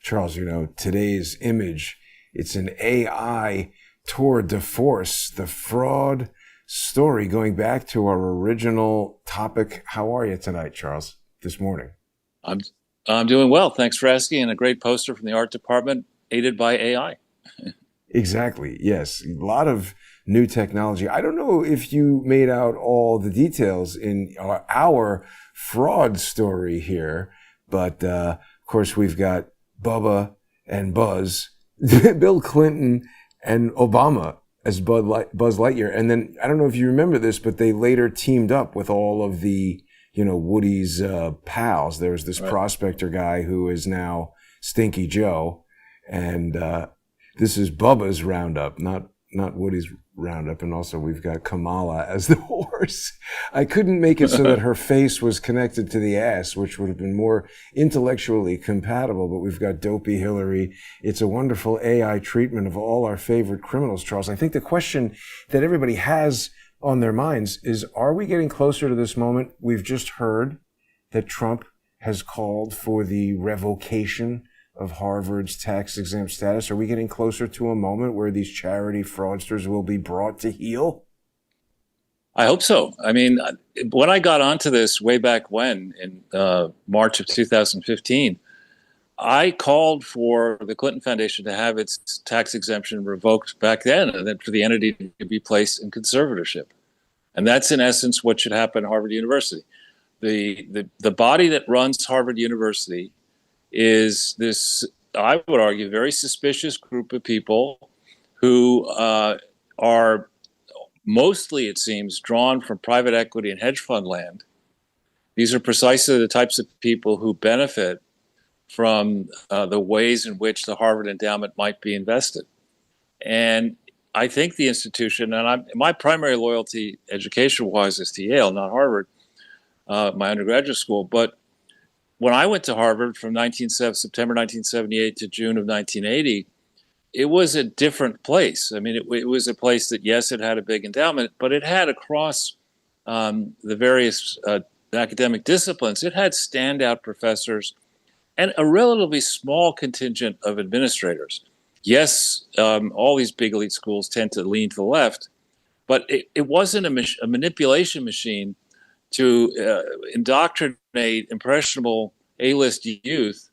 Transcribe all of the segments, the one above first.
Charles, today's image, it's an AI tour de force, the fraud story, going back to our original topic. How are you tonight, Charles, this morning? I'm doing well. Thanks for asking. And a great poster from the art department, aided by AI. Exactly. Yes. A lot of new technology. I don't know if you made out all the details in our fraud story here, but of course we've got Bubba and Buzz, Bill Clinton and Obama as Buzz Lightyear. And then I don't know if you remember this, but they later teamed up with all of the, Woody's pals. There was this prospector guy who is now Stinky Joe, and this is Bubba's roundup, not Woody's roundup. And also we've got Kamala as the horse. I couldn't make it so that her face was connected to the ass, which would have been more intellectually compatible, but we've got Dopey Hillary. It's a wonderful AI treatment of all our favorite criminals, Charles. I think the question that everybody has on their minds is, are we getting closer to this moment? We've just heard that Trump has called for the revocation of Harvard's tax-exempt status. Are we getting closer to a moment where these charity fraudsters will be brought to heel? I hope so. I mean, when I got onto this way back when, in March of 2015, I called for the Clinton Foundation to have its tax exemption revoked back then, and then for the entity to be placed in conservatorship. And that's in essence what should happen at Harvard University. The body that runs Harvard University is this, I would argue, very suspicious group of people who are mostly, it seems, drawn from private equity and hedge fund land. These are precisely the types of people who benefit from the ways in which the Harvard endowment might be invested. And I think the institution, and my primary loyalty education-wise is to Yale, not Harvard, my undergraduate school, but when I went to Harvard from September 1978 to June of 1980, it was a different place. I mean, it was a place that, yes, it had a big endowment, but it had across the various academic disciplines, it had standout professors and a relatively small contingent of administrators. Yes, all these big elite schools tend to lean to the left, but it wasn't a manipulation machine to indoctrinate impressionable A-list youth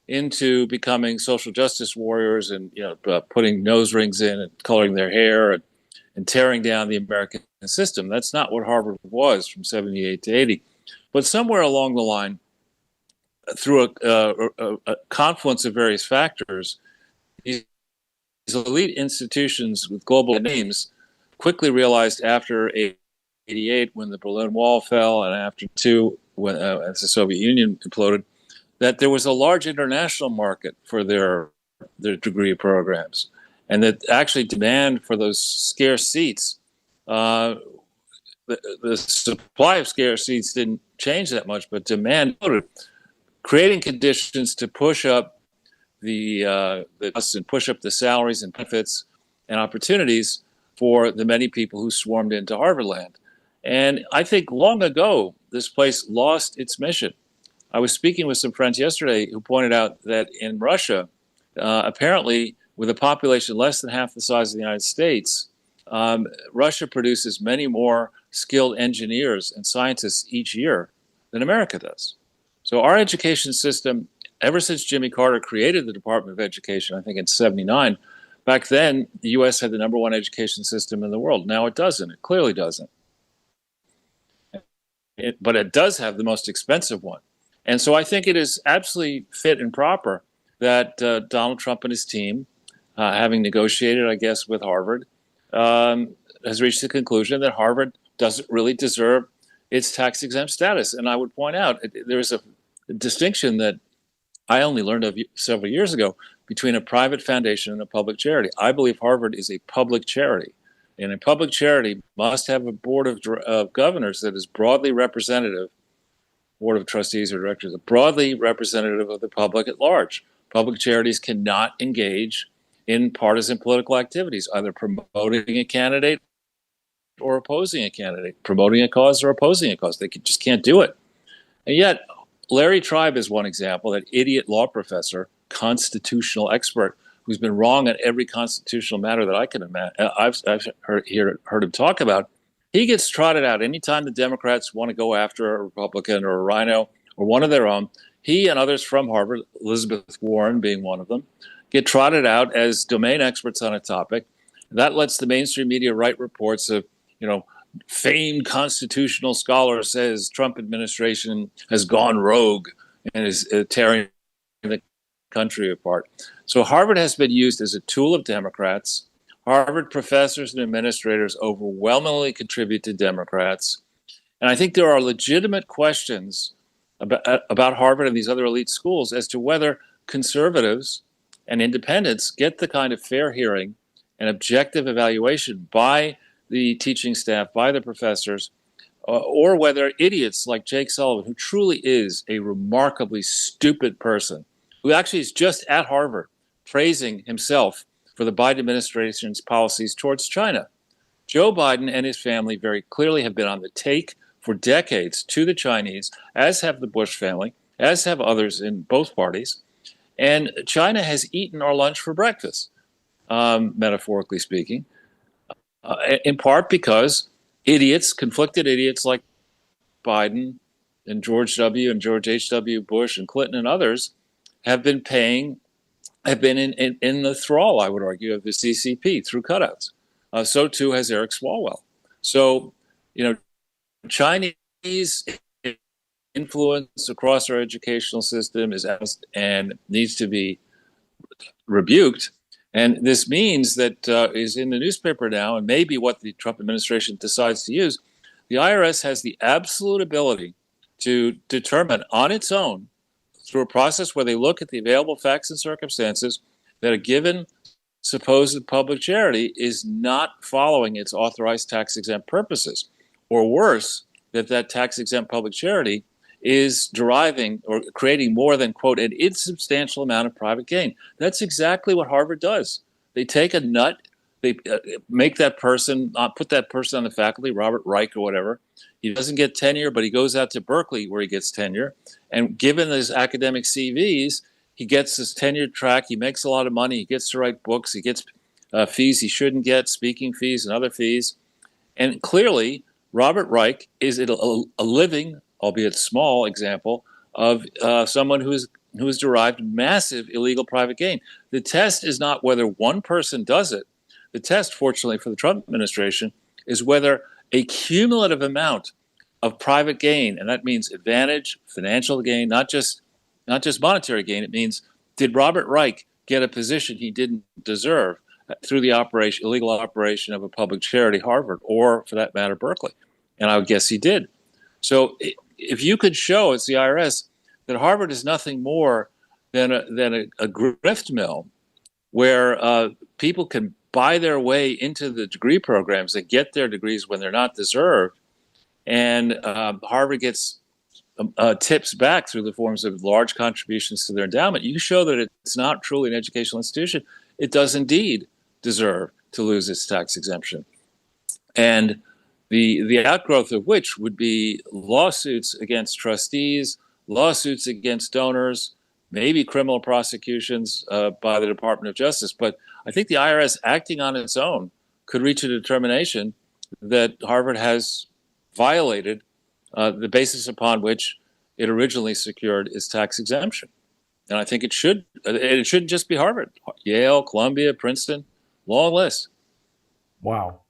into becoming social justice warriors and putting nose rings in and coloring their hair and tearing down the American system. That's not what Harvard was from 78 to 80. But somewhere along the line, through a confluence of various factors, these elite institutions with global names quickly realized after 88, when the Berlin Wall fell, and after when as the Soviet Union imploded, that there was a large international market for their degree programs, and that actually demand for those scarce seats, the supply of scarce seats didn't change that much, but demand, creating conditions to push up the push up the salaries and benefits and opportunities for the many people who swarmed into Harvard land. And I think long ago, this place lost its mission. I was speaking with some friends yesterday who pointed out that in Russia, apparently with a population less than half the size of the United States, Russia produces many more skilled engineers and scientists each year than America does. So our education system, ever since Jimmy Carter created the Department of Education, I think in 79, back then the U.S. had the #1 education system in the world. Now it doesn't. It clearly doesn't. But it does have the most expensive one. And so I think it is absolutely fit and proper that Donald Trump and his team, having negotiated, I guess, with Harvard, has reached the conclusion that Harvard doesn't really deserve its tax-exempt status. And I would point out, there's a distinction that I only learned of several years ago between a private foundation and a public charity. I believe Harvard is a public charity. And a public charity must have a board of governors that is broadly representative, board of trustees or directors, broadly representative of the public at large. Public charities cannot engage in partisan political activities, either promoting a candidate or opposing a candidate, promoting a cause or opposing a cause. They just can't do it. And yet, Larry Tribe is one example, that idiot law professor, constitutional expert who's been wrong on every constitutional matter that I can imagine. I've heard him talk about. He gets trotted out anytime the Democrats want to go after a Republican or a rhino or one of their own. He and others from Harvard, Elizabeth Warren being one of them, get trotted out as domain experts on a topic. That lets the mainstream media write reports of, famed constitutional scholar says Trump administration has gone rogue and is tearing the country apart. So Harvard has been used as a tool of Democrats. Harvard professors and administrators overwhelmingly contribute to Democrats. And I think there are legitimate questions about Harvard and these other elite schools as to whether conservatives and independents get the kind of fair hearing and objective evaluation by the teaching staff, by the professors, or whether idiots like Jake Sullivan, who truly is a remarkably stupid person, who actually is just at Harvard praising himself for the Biden administration's policies towards China. Joe Biden and his family very clearly have been on the take for decades to the Chinese, as have the Bush family, as have others in both parties. And China has eaten our lunch for breakfast, metaphorically speaking, in part because conflicted idiots like Biden and George W. and George H.W. Bush and Clinton and others have been in the thrall, I would argue, of the CCP through cutouts. So too has Eric Swalwell. So, Chinese influence across our educational system and needs to be rebuked. And this means that is in the newspaper now, and maybe what the Trump administration decides to use, the IRS has the absolute ability to determine on its own, through a process where they look at the available facts and circumstances, that a given supposed public charity is not following its authorized tax-exempt purposes. Or worse, that tax-exempt public charity is deriving or creating more than, quote, an insubstantial amount of private gain. That's exactly what Harvard does. They take a nut, they make that person, put that person on the faculty, Robert Reich or whatever. He doesn't get tenure, but he goes out to Berkeley where he gets tenure. And given his academic CVs, he gets his tenure track. He makes a lot of money. He gets to write books. He gets fees he shouldn't get, speaking fees and other fees. And clearly, Robert Reich is a living, albeit small, example of someone who has derived massive illegal private gain. The test is not whether one person does it. The test, fortunately for the Trump administration, is whether a cumulative amount of private gain, and that means advantage, financial gain, not just monetary gain. It means, did Robert Reich get a position he didn't deserve through the illegal operation of a public charity, Harvard, or for that matter, Berkeley? And I would guess he did. So if you could show, as the IRS, that Harvard is nothing more than a grift mill where people can buy their way into the degree programs and get their degrees when they're not deserved, and Harvard gets tips back through the forms of large contributions to their endowment, you show that it's not truly an educational institution. It does indeed deserve to lose its tax exemption. And the outgrowth of which would be lawsuits against trustees, lawsuits against donors, maybe criminal prosecutions by the Department of Justice. But I think the IRS, acting on its own, could reach a determination that Harvard has violated the basis upon which it originally secured its tax exemption. And I think it shouldn't just be Harvard. Yale, Columbia, Princeton, long list. Wow.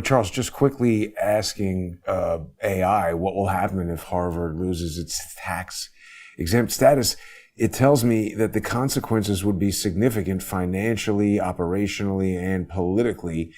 Charles, just quickly asking AI what will happen if Harvard loses its tax-exempt status. It tells me that the consequences would be significant financially, operationally, and politically.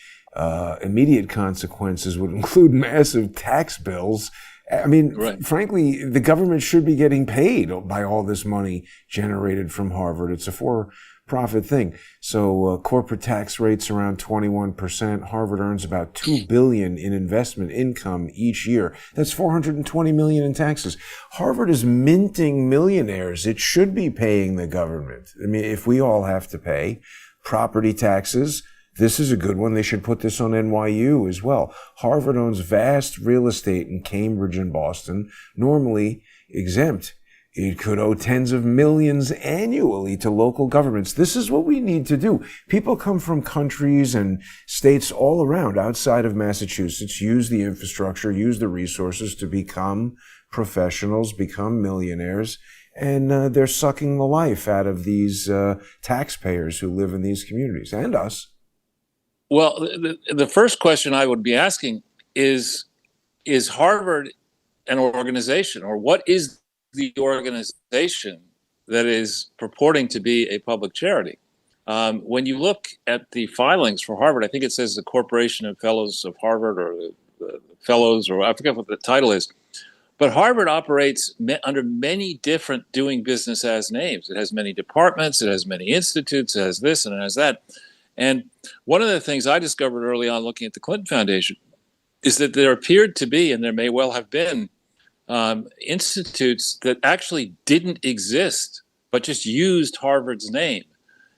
Immediate consequences would include massive tax bills. I mean, right. Frankly, the government should be getting paid by all this money generated from Harvard. It's a for-profit thing. So corporate tax rates around 21%. Harvard earns about $2 billion in investment income each year. That's $420 million in taxes. Harvard is minting millionaires. It should be paying the government. I mean, if we all have to pay property taxes, this is a good one. They should put this on NYU as well. Harvard owns vast real estate in Cambridge and Boston, normally exempt. It could owe tens of millions annually to local governments. This is what we need to do. People come from countries and states all around outside of Massachusetts, use the infrastructure, use the resources to become professionals, become millionaires, and they're sucking the life out of these taxpayers who live in these communities, and us. Well, the first question I would be asking is Harvard an organization, or what is the organization that is purporting to be a public charity? When you look at the filings for Harvard, I think it says the Corporation of Fellows of Harvard, or the Fellows, or I forget what the title is. But Harvard operates under many different doing business as names. It has many departments, it has many institutes, it has this and it has that. And one of the things I discovered early on looking at the Clinton Foundation is that there appeared to be, and there may well have been, institutes that actually didn't exist, but just used Harvard's name.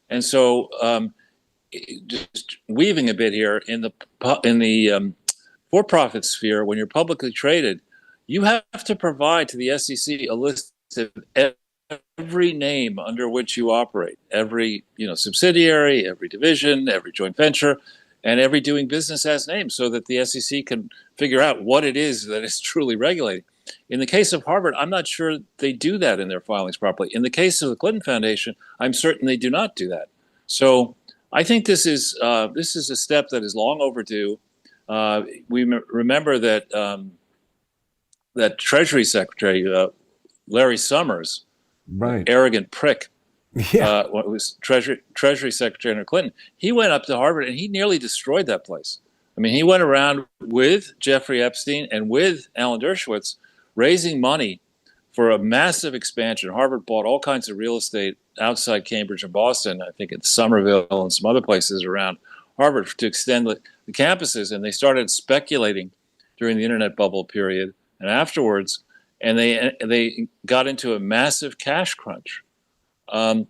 And so, just weaving a bit here, in the for-profit sphere, when you're publicly traded, you have to provide to the SEC a list of every name under which you operate, every subsidiary, every division, every joint venture, and every doing business as name, so that the SEC can figure out what it is that is truly regulating. In the case of Harvard, I'm not sure they do that in their filings properly. In the case of the Clinton Foundation, I'm certain they do not do that. So I think this is a step that is long overdue. We remember that that Treasury Secretary Larry Summers, Right, arrogant prick, yeah, was Treasury Secretary under Clinton. He went up to Harvard and he nearly destroyed that place. I mean, he went around with Jeffrey Epstein and with Alan Dershowitz, raising money for a massive expansion. Harvard bought all kinds of real estate outside Cambridge and Boston, I think in Somerville and some other places around Harvard, to extend the campuses. And they started speculating during the internet bubble period and afterwards, and they got into a massive cash crunch. And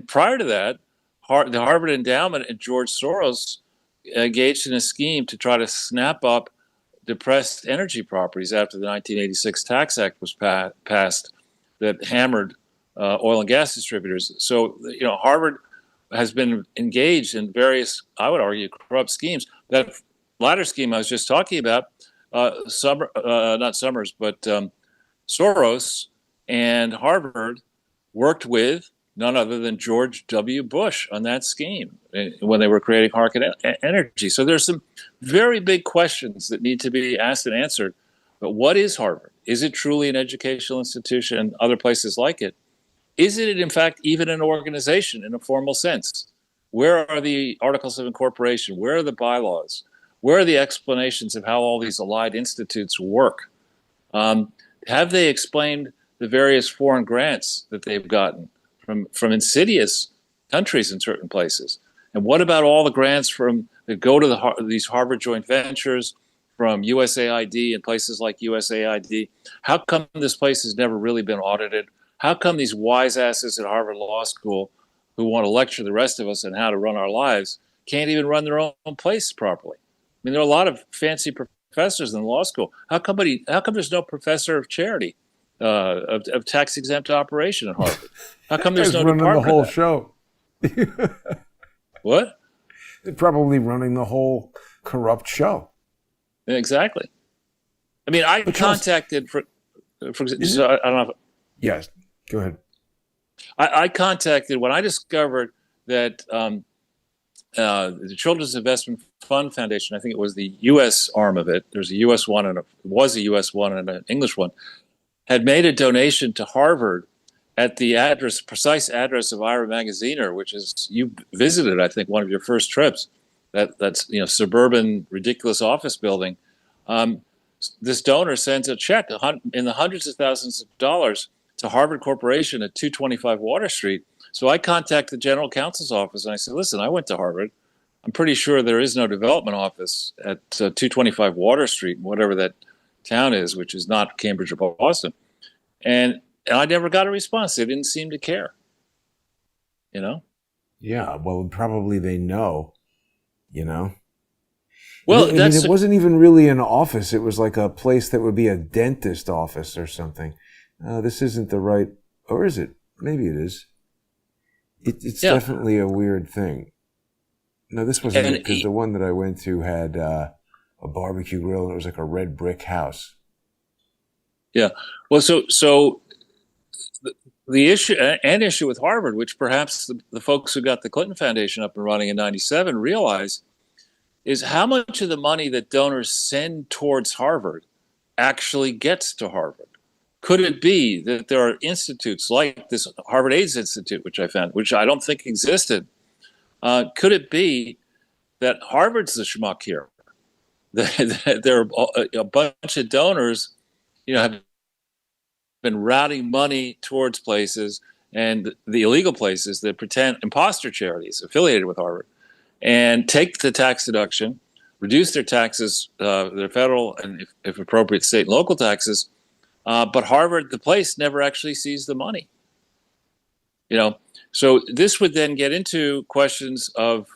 prior to that, the Harvard Endowment and George Soros engaged in a scheme to try to snap up depressed energy properties after the 1986 Tax Act was passed that hammered oil and gas distributors. So, Harvard has been engaged in various, I would argue, corrupt schemes. That latter scheme I was just talking about, not Summers, but Soros and Harvard worked with none other than George W. Bush on that scheme when they were creating Harkin Energy. So there's some very big questions that need to be asked and answered. But what is Harvard? Is it truly an educational institution and other places like it? Is it, in fact, even an organization in a formal sense? Where are the articles of incorporation? Where are the bylaws? Where are the explanations of how all these allied institutes work? Have they explained the various foreign grants that they've gotten from insidious countries in certain places? And what about all the grants that go to these Harvard joint ventures from USAID and places like USAID? How come this place has never really been audited? How come these wise asses at Harvard Law School who want to lecture the rest of us on how to run our lives can't even run their own place properly? I mean, there are a lot of fancy professors in law school. How come there's no professor of charity, of tax-exempt operation at Harvard? How come there's no running department the whole of that? show? What? They're probably running the whole corrupt show. Exactly. I mean, I contacted for so I don't know. Yes, go ahead. I contacted when I discovered that the Children's Investment Fund Foundation, I think it was the U.S. arm of it. There's a U.S. one and was a U.S. one and an English one, had made a donation to Harvard at the precise address of Ira Magaziner, which is, you visited, I think, one of your first trips. That's suburban, ridiculous office building. This donor sends a check in the hundreds of thousands of dollars to Harvard Corporation at 225 Water Street. So I contacted the general counsel's office and I said, listen, I went to Harvard. I'm pretty sure there is no development office at 225 Water Street, whatever that town is, which is not Cambridge or Boston. And I never got a response. They didn't seem to care. Yeah, well, probably they know, Well, it wasn't even really an office. It was like a place that would be a dentist office or something. This isn't the right, or is it? Maybe it is. It's Yeah, definitely a weird thing. No, this wasn't it, and because the one that I went to had a barbecue grill, and it was like a red brick house. yeah. Well, so the issue, an issue with Harvard, which perhaps the folks who got the Clinton Foundation up and running in '97 realize, is how much of the money that donors send towards Harvard actually gets to Harvard. Could it be that there are institutes like this Harvard AIDS Institute, which I found, which I don't think existed? Could it be that Harvard's the schmuck here? That there are a bunch of donors, have been routing money towards places and the illegal places that pretend imposter charities affiliated with Harvard and take the tax deduction, reduce their taxes, their federal and, if appropriate, state and local taxes. But Harvard, the place, never actually sees the money. So this would then get into questions of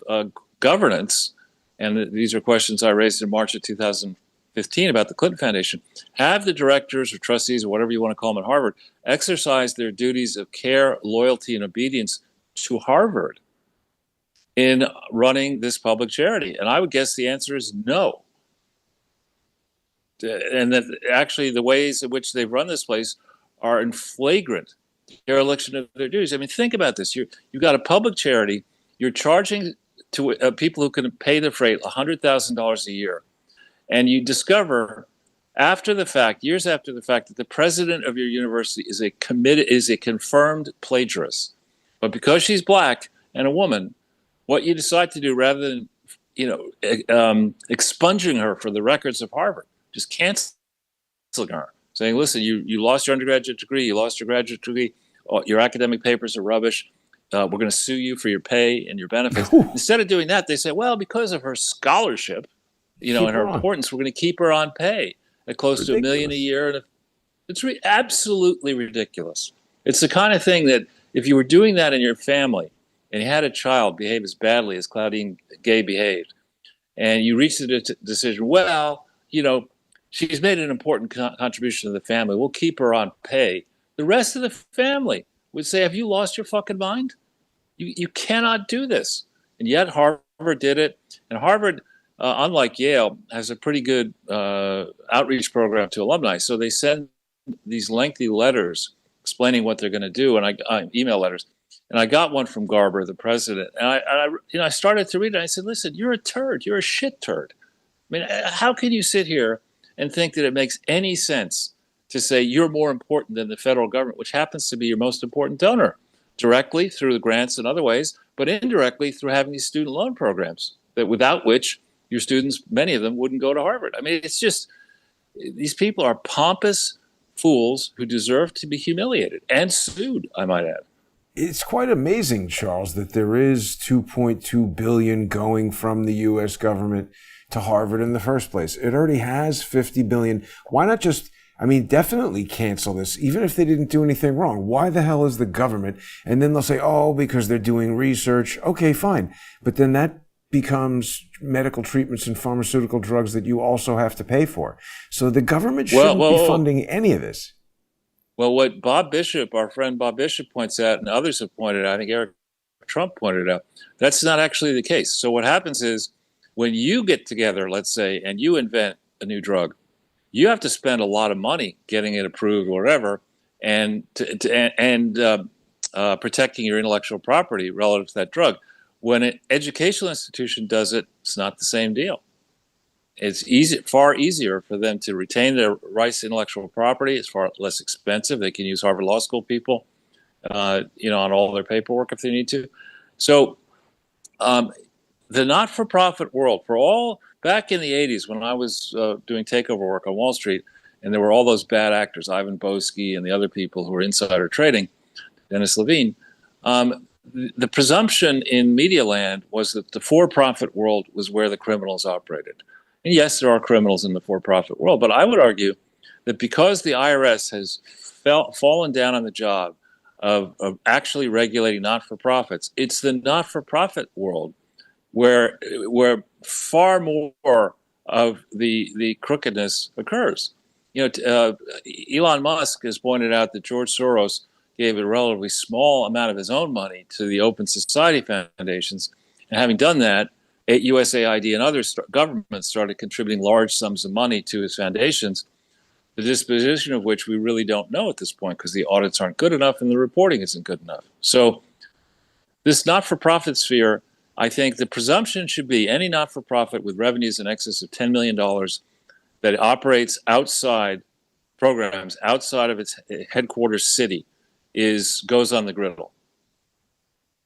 governance, and these are questions I raised in March of 2015 about the Clinton Foundation. Have the directors or trustees or whatever you want to call them at Harvard exercise their duties of care, loyalty, and obedience to Harvard in running this public charity? And I would guess the answer is no. And that actually the ways in which they've run this place are in flagrant dereliction of their duties. I mean, think about this. You've got a public charity. You're charging to people who can pay the freight $100,000 a year. And you discover after the fact, years after the fact, that the president of your university is a confirmed plagiarist. But because she's black and a woman, what you decide to do, rather than expunging her for the records of Harvard, just canceling her, saying, listen, you lost your undergraduate degree, you lost your graduate degree, your academic papers are rubbish, we're going to sue you for your pay and your benefits. Instead of doing that, they say, well, because of her scholarship, and her importance, we're going to keep her on pay at close to $1 million a year. And it's absolutely ridiculous. It's the kind of thing that if you were doing that in your family and you had a child behave as badly as Claudine Gay behaved, and you reached the decision, well, she's made an important contribution to the family, we'll keep her on pay. The rest of the family would say, have you lost your fucking mind? You cannot do this. And yet Harvard did it. And Harvard, unlike Yale, has a pretty good outreach program to alumni. So they send these lengthy letters explaining what they're going to do, and email letters. And I got one from Garber, the president. And I started to read it. And I said, listen, you're a turd. You're a shit turd. I mean, how can you sit here and think that it makes any sense to say you're more important than the federal government, which happens to be your most important donor, directly through the grants and other ways, but indirectly through having these student loan programs that without which your students, many of them, wouldn't go to Harvard. I mean, it's just, these people are pompous fools who deserve to be humiliated and sued, I might add. It's quite amazing, Charles, that there is $2.2 billion going from the U.S. government to Harvard in the first place. It already has $50 billion. Why not just, definitely cancel this, even if they didn't do anything wrong? Why the hell is the government? And then they'll say, oh, because they're doing research. Okay, fine. But then that becomes medical treatments and pharmaceutical drugs that you also have to pay for. So the government shouldn't be funding any of this. Well, what Bob Bishop, our friend Bob Bishop, points out, and others have pointed out, I think Eric Trump pointed out, that's not actually the case. So what happens is when you get together, let's say, and you invent a new drug, you have to spend a lot of money getting it approved or whatever, and protecting your intellectual property relative to that drug. When an educational institution does it, it's not the same deal. It's far easier for them to retain their rights to intellectual property. It's far less expensive. They can use Harvard Law School people, on all their paperwork if they need to. So the not-for-profit world, back in the 80s when I was doing takeover work on Wall Street, and there were all those bad actors, Ivan Boesky and the other people who were insider trading, Dennis Levine, the presumption in media land was that the for-profit world was where the criminals operated. And yes, there are criminals in the for-profit world, but I would argue that because the IRS has fallen down on the job of actually regulating not-for-profits, it's the not-for-profit world where far more of the crookedness occurs. Elon Musk has pointed out that George Soros gave a relatively small amount of his own money to the Open Society foundations. And having done that, USAID and other governments started contributing large sums of money to his foundations, the disposition of which we really don't know at this point because the audits aren't good enough and the reporting isn't good enough. So this not-for-profit sphere, I think the presumption should be any not-for-profit with revenues in excess of $10 million that operates outside programs, outside of its headquarters city, goes on the griddle.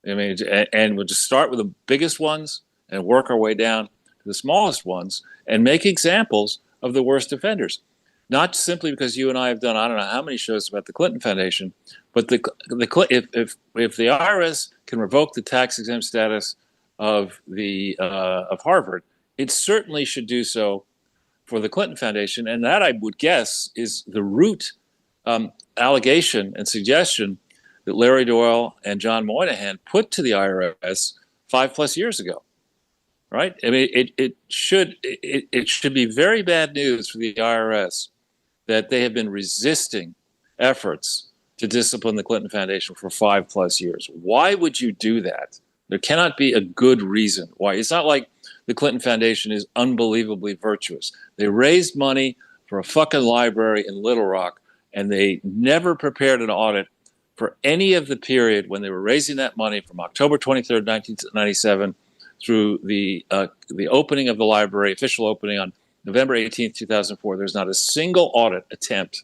I mean, and we'll just start with the biggest ones and work our way down to the smallest ones and make examples of the worst offenders. Not simply because you and I have done I don't know how many shows about the Clinton Foundation, but if the IRS can revoke the tax-exempt status of Harvard, it certainly should do so for the Clinton Foundation, and that I would guess is the root allegation and suggestion that Larry Doyle and John Moynihan put to the IRS 5+ years ago. Right? I mean, it should be very bad news for the IRS that they have been resisting efforts to discipline the Clinton Foundation for 5+ years. Why would you do that? There cannot be a good reason why. It's not like the Clinton Foundation is unbelievably virtuous. They raised money for a fucking library in Little Rock, and they never prepared an audit for any of the period when they were raising that money from October 23rd, 1997 through the opening of the library, official opening on November 18th, 2004. There's not a single audit attempt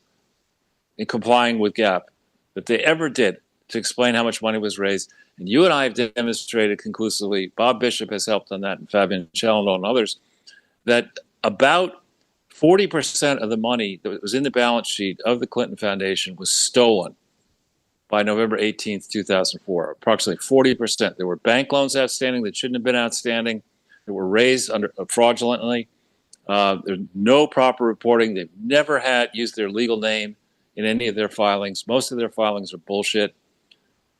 in complying with GAAP that they ever did to explain how much money was raised. And you and I have demonstrated conclusively, Bob Bishop has helped on that, and Fabian Chalendon and others, that about 40% of the money that was in the balance sheet of the Clinton Foundation was stolen by November 18th, 2004. Approximately 40%. There were bank loans outstanding that shouldn't have been outstanding, that were raised fraudulently. There's no proper reporting. They've never used their legal name in any of their filings. Most of their filings are bullshit.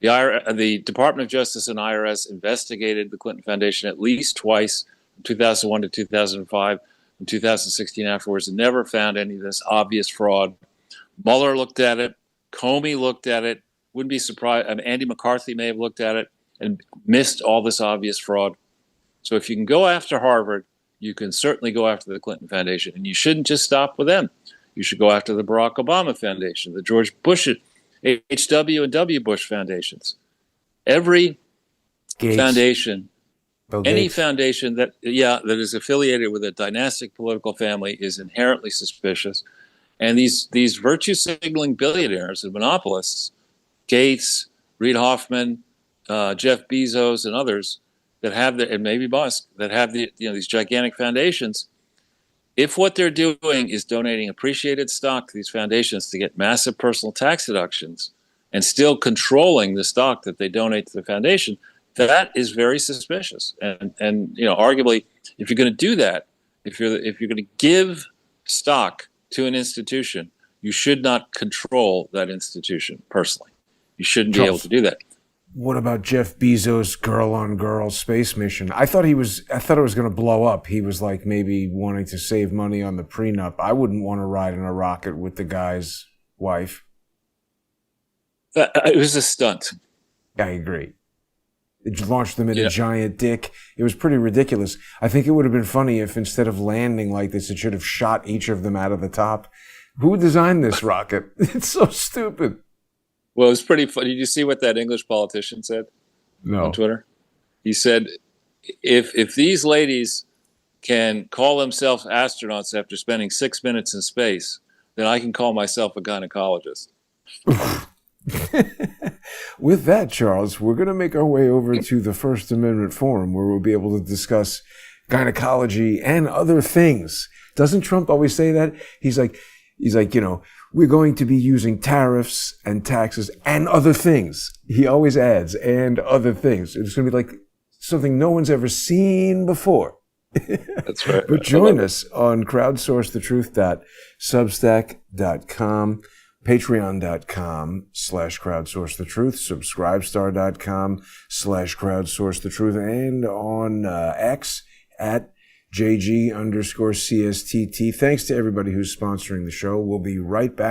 The Department of Justice and IRS investigated the Clinton Foundation at least twice, from 2001 to 2005, from 2016 afterwards, and never found any of this obvious fraud. Mueller looked at it. Comey looked at it. Wouldn't be surprised. Andy McCarthy may have looked at it and missed all this obvious fraud. So if you can go after Harvard, you can certainly go after the Clinton Foundation. And you shouldn't just stop with them. You should go after the Barack Obama Foundation, the George Bush, H.W. and W. Bush foundations. Every Gates. Foundation, Bill any Gates. foundation that is affiliated with a dynastic political family is inherently suspicious. And these virtue signaling billionaires and monopolists, Gates, Reid Hoffman, Jeff Bezos, and others that have and maybe Musk, that have these gigantic foundations, if what they're doing is donating appreciated stock to these foundations to get massive personal tax deductions and still controlling the stock that they donate to the foundation, that is very suspicious. And arguably, if you're going to do that, if you're going to give stock to an institution, you should not control that institution personally. You shouldn't be able to do that. What about Jeff Bezos' girl-on-girl space mission? I thought it was going to blow up. He was like maybe wanting to save money on the prenup. I wouldn't want to ride in a rocket with the guy's wife. It was a stunt. I agree. It launched them in a giant dick. It was pretty ridiculous. I think it would have been funny if instead of landing like this, it should have shot each of them out of the top. Who designed this rocket? It's so stupid. Well, it was pretty funny. Did you see what that English politician said on Twitter? He said, if these ladies can call themselves astronauts after spending 6 minutes in space, then I can call myself a gynecologist. With that, Charles, we're going to make our way over to the First Amendment Forum, where we'll be able to discuss gynecology and other things. Doesn't Trump always say that? He's like, we're going to be using tariffs and taxes and other things. He always adds, and other things. It's going to be like something no one's ever seen before. That's right. But join us on crowdsourcethetruth.substack.com, patreon.com/crowdsourcethetruth, subscribestar.com/crowdsourcethetruth, and on X at JG_CSTT. Thanks to everybody who's sponsoring the show. We'll be right back.